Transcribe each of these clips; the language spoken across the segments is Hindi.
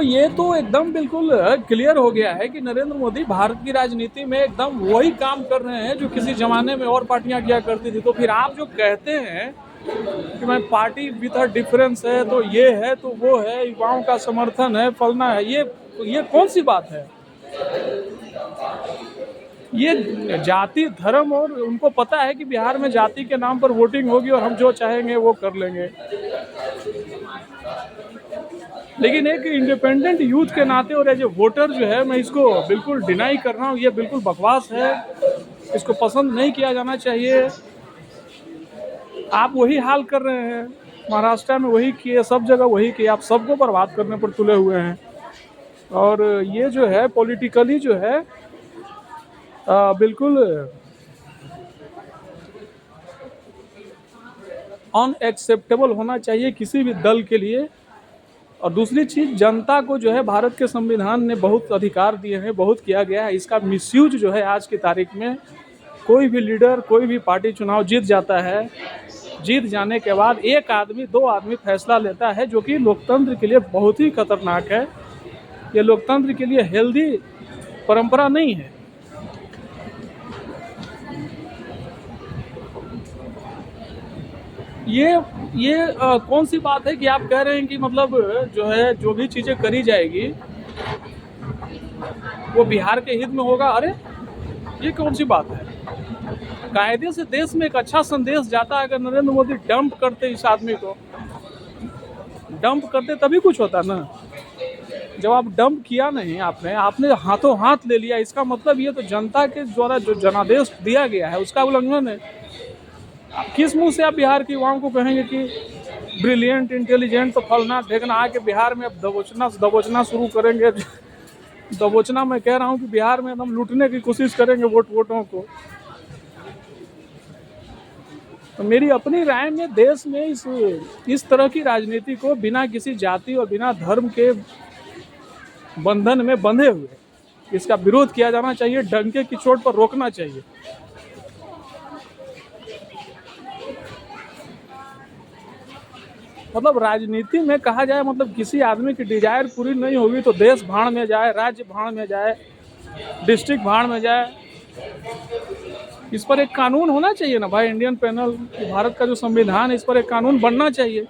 ये तो एकदम बिल्कुल क्लियर हो गया है कि नरेंद्र मोदी भारत की राजनीति में एकदम वही काम कर रहे हैं जो किसी जमाने में और पार्टियां किया करती थी। तो फिर आप जो कहते हैं कि मैं पार्टी विद अ डिफरेंस है, तो ये है तो वो है, युवाओं का समर्थन है, फलना है, ये कौन सी बात है? ये जाति धर्म, और उनको पता है कि बिहार में जाति के नाम पर वोटिंग होगी और हम जो चाहेंगे वो कर लेंगे। लेकिन एक इंडिपेंडेंट यूथ के नाते और एज ए वोटर जो है, मैं इसको बिल्कुल डिनाई कर रहा हूँ। ये बिल्कुल बकवास है, इसको पसंद नहीं किया जाना चाहिए। आप वही हाल कर रहे हैं, महाराष्ट्र में वही किए, सब जगह वही किए, आप सबको बर्बाद करने पर तुले हुए हैं। और ये जो है पॉलिटिकली जो है बिल्कुल अनएक्सेप्टेबल होना चाहिए किसी भी दल के लिए। और दूसरी चीज़, जनता को जो है भारत के संविधान ने बहुत अधिकार दिए हैं, बहुत किया गया है। इसका मिसयूज जो है आज की तारीख में कोई भी लीडर, कोई भी पार्टी चुनाव जीत जाता है, जीत जाने के बाद एक आदमी, दो आदमी फैसला लेता है, जो कि लोकतंत्र के लिए बहुत ही खतरनाक है। ये लोकतंत्र के लिए हेल्दी परंपरा नहीं है। ये कौन सी बात है कि आप कह रहे हैं कि मतलब जो है जो भी चीज़ें करी जाएगी वो बिहार के हित में होगा? अरे ये कौन सी बात है? कायदे से देश में एक अच्छा संदेश जाता है। अगर नरेंद्र मोदी डंप करते इस आदमी को, डंप करते तभी कुछ होता ना। जब आप डंप किया नहीं, आपने हाथों हाथ ले लिया, इसका मतलब ये तो जनता के द्वारा जो जनादेश दिया गया है उसका उल्लंघन है। किस मुंह से आप बिहार के युवाओं को कहेंगे कि ब्रिलियंट, इंटेलिजेंट, तो फलना ढेकना आके बिहार में अब दबोचना शुरू करेंगे? दबोचना मैं कह रहा हूँ कि बिहार में हम लूटने की कोशिश करेंगे वोटों को। तो मेरी अपनी राय में देश में इस तरह की राजनीति को बिना किसी जाति और बिना धर्म के बंधन में बंधे हुए इसका विरोध किया जाना चाहिए, डंके की चोट पर रोकना चाहिए। मतलब राजनीति में कहा जाए, मतलब किसी आदमी की डिजायर पूरी नहीं होगी तो देश भाड़ में जाए, राज्य भाड़ में जाए, डिस्ट्रिक्ट भाड़ में जाए। इस पर एक कानून होना चाहिए ना भाई। इंडियन पैनल, भारत का जो संविधान है, इस पर एक कानून बनना चाहिए।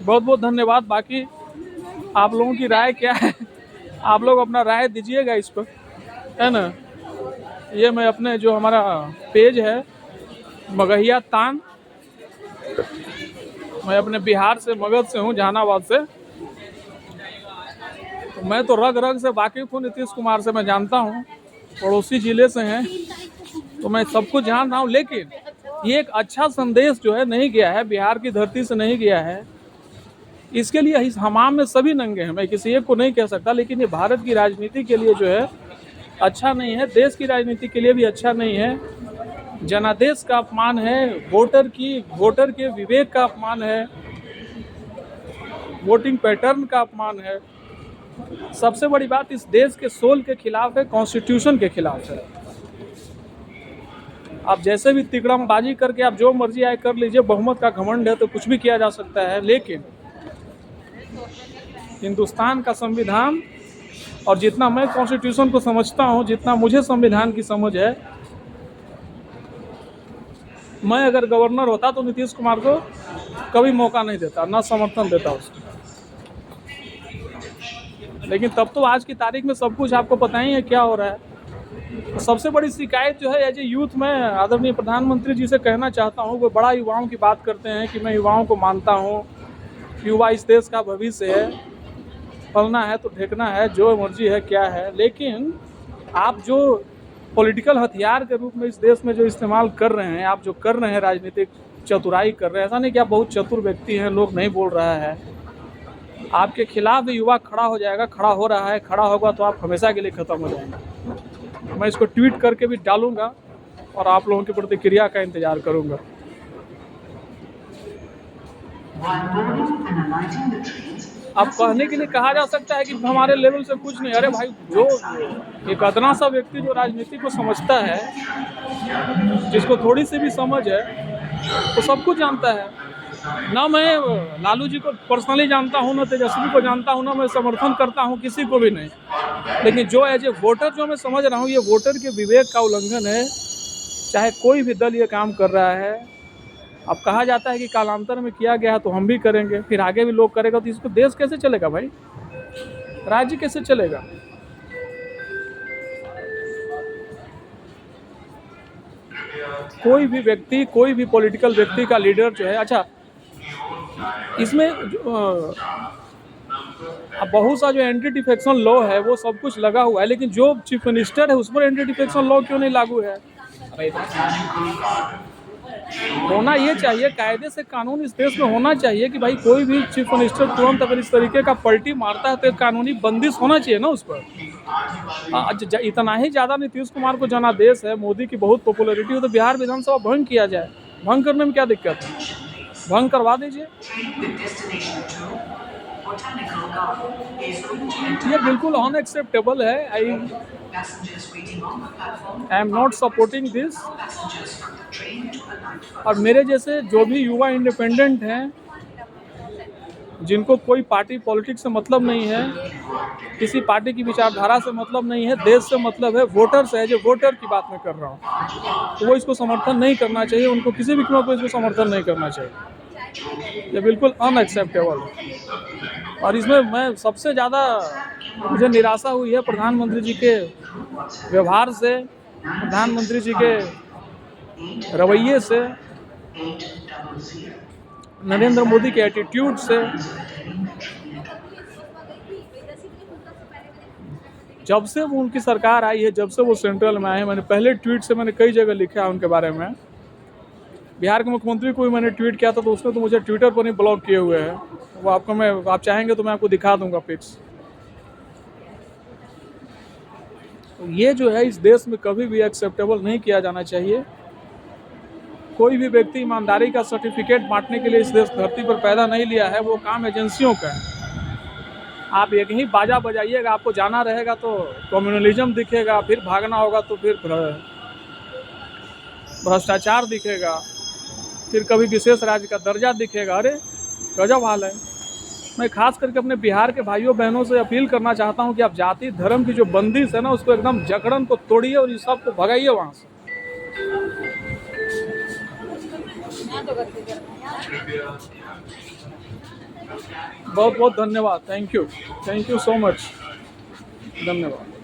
बहुत बहुत धन्यवाद। बाकी आप लोगों की राय क्या है? आप लोग अपना राय दीजिएगा इस पर, है ना। ये मैं अपने जो हमारा पेज है मगहिया तान, मैं अपने बिहार से, मगध से हूँ, जहानाबाद से। तो मैं तो रग रग से वाकिफ हूँ नीतीश कुमार से, मैं जानता हूँ, पड़ोसी जिले से हैं, तो मैं सब कुछ जान रहा हूँ। लेकिन ये एक अच्छा संदेश जो है नहीं गया है, बिहार की धरती से नहीं गया है। इसके लिए इस हमाम में सभी नंगे हैं, मैं किसी एक को नहीं कह सकता। लेकिन ये भारत की राजनीति के लिए जो है अच्छा नहीं है, देश की राजनीति के लिए भी अच्छा नहीं है। जनादेश का अपमान है, वोटर के विवेक का अपमान है, वोटिंग पैटर्न का अपमान है। सबसे बड़ी बात इस देश के सोल के खिलाफ है, कॉन्स्टिट्यूशन के खिलाफ है। आप जैसे भी तिकड़मबाजी करके आप जो मर्जी आए कर लीजिए, बहुमत का घमंड है तो कुछ भी किया जा सकता है। लेकिन हिंदुस्तान का संविधान, और जितना मैं कॉन्स्टिट्यूशन को समझता हूँ, जितना मुझे संविधान की समझ है, मैं अगर गवर्नर होता तो नीतीश कुमार को कभी मौका नहीं देता, ना समर्थन देता उसको। लेकिन तब तो आज की तारीख में सब कुछ आपको पता ही है क्या हो रहा है। तो सबसे बड़ी शिकायत जो है एज ए यूथ में आदरणीय प्रधानमंत्री जी से कहना चाहता हूँ, वो बड़ा युवाओं की बात करते हैं कि मैं युवाओं को मानता हूँ, युवा इस देश का भविष्य है, फलना है तो ढेकना है, जो मर्जी है क्या है। लेकिन आप जो पॉलिटिकल हथियार के रूप में इस देश में जो इस्तेमाल कर रहे हैं, आप जो कर रहे हैं राजनीतिक चतुराई कर रहे हैं, ऐसा नहीं कि आप बहुत चतुर व्यक्ति हैं, लोग नहीं बोल रहा है, आपके खिलाफ भी युवा खड़ा हो जाएगा, खड़ा हो रहा है, खड़ा होगा तो आप हमेशा के लिए ख़त्म हो जाएंगे। मैं इसको ट्वीट करके भी डालूंगा और आप लोगों की प्रतिक्रिया का इंतज़ार करूंगा। अब कहने के लिए कहा जा सकता है कि हमारे लेवल से कुछ नहीं। अरे भाई, जो एक अदना सा व्यक्ति जो राजनीति को समझता है, जिसको थोड़ी सी भी समझ है, वो सब कुछ जानता है। ना मैं लालू जी को पर्सनली जानता हूँ, ना तेजस्वी को जानता हूँ, ना मैं समर्थन करता हूँ किसी को भी नहीं, लेकिन जो एज ए वोटर जो मैं समझ रहा हूँ ये वोटर के विवेक का उल्लंघन है। चाहे कोई भी दल ये काम कर रहा है, अब कहा जाता है कि कालांतर में किया गया है तो हम भी करेंगे, फिर आगे भी लोग करेगा, तो इसको देश कैसे चलेगा भाई, राज्य कैसे चलेगा। कोई भी व्यक्ति, कोई भी पॉलिटिकल व्यक्ति का लीडर जो है, अच्छा इसमें अब बहुत सा जो एंटी डिफेक्शन लॉ है वो सब कुछ लगा हुआ है, लेकिन जो चीफ मिनिस्टर है उस पर एंटी डिफेक्शन लॉ क्यों नहीं लागू है। होना ये चाहिए, कायदे से कानून इस देश में होना चाहिए कि भाई कोई भी चीफ मिनिस्टर तुरंत अगर इस तरीके का पलटी मारता है तो एक कानूनी बंदिश होना चाहिए ना उस पर। इतना ही ज़्यादा नीतीश कुमार को जनादेश है, मोदी की बहुत पॉपुलैरिटी हो, तो बिहार विधानसभा भंग किया जाए। भंग करने में क्या दिक्कत है, भंग करवा दीजिए। ये बिल्कुल अनएक्सेप्टेबल है। I am not supporting this. और मेरे जैसे जो भी युवा इंडिपेंडेंट हैं, जिनको कोई पार्टी पॉलिटिक्स से मतलब नहीं है, किसी पार्टी की विचारधारा से मतलब नहीं है, देश से मतलब है, वोटर से है, जो वोटर की बात मैं कर रहा हूँ, तो वो इसको समर्थन नहीं करना चाहिए, उनको किसी भी कीमत पर इसको समर्थन नहीं करना चाहिए। ये बिल्कुल अनएक्सेप्टेबल है। और इसमें मैं सबसे ज़्यादा मुझे निराशा हुई है प्रधानमंत्री जी के व्यवहार से, प्रधानमंत्री जी के रवैये से, नरेंद्र मोदी के एटीट्यूड से। जब से वो उनकी सरकार आई है, जब से वो सेंट्रल में आए हैं, मैंने पहले ट्वीट से मैंने कई जगह लिखा है उनके बारे में। बिहार के मुख्यमंत्री को भी मैंने ट्वीट किया था तो उसने तो मुझे ट्विटर पर ही ब्लॉक किए हुए हैं। वो आपको आप चाहेंगे तो मैं आपको दिखा दूंगा पिक्स। तो ये जो है इस देश में कभी भी एक्सेप्टेबल नहीं किया जाना चाहिए। कोई भी व्यक्ति ईमानदारी का सर्टिफिकेट बांटने के लिए इस देश धरती पर पैदा नहीं लिया है, वो काम एजेंसियों का है। आप एक ही बाजा बजाइएगा, आपको जाना रहेगा तो कम्युनलिज्म दिखेगा, फिर भागना होगा तो फिर भ्रष्टाचार दिखेगा, फिर कभी विशेष राज्य का दर्जा दिखेगा। अरे गजब हाल है। मैं खास करके अपने बिहार के भाइयों बहनों से अपील करना चाहता हूं कि आप जाति धर्म की जो बंदिश है ना, उसको एकदम जकड़न को तोड़िए और इस सबको भगाइए वहां से। बहुत बहुत धन्यवाद। Thank you so much. धन्यवाद।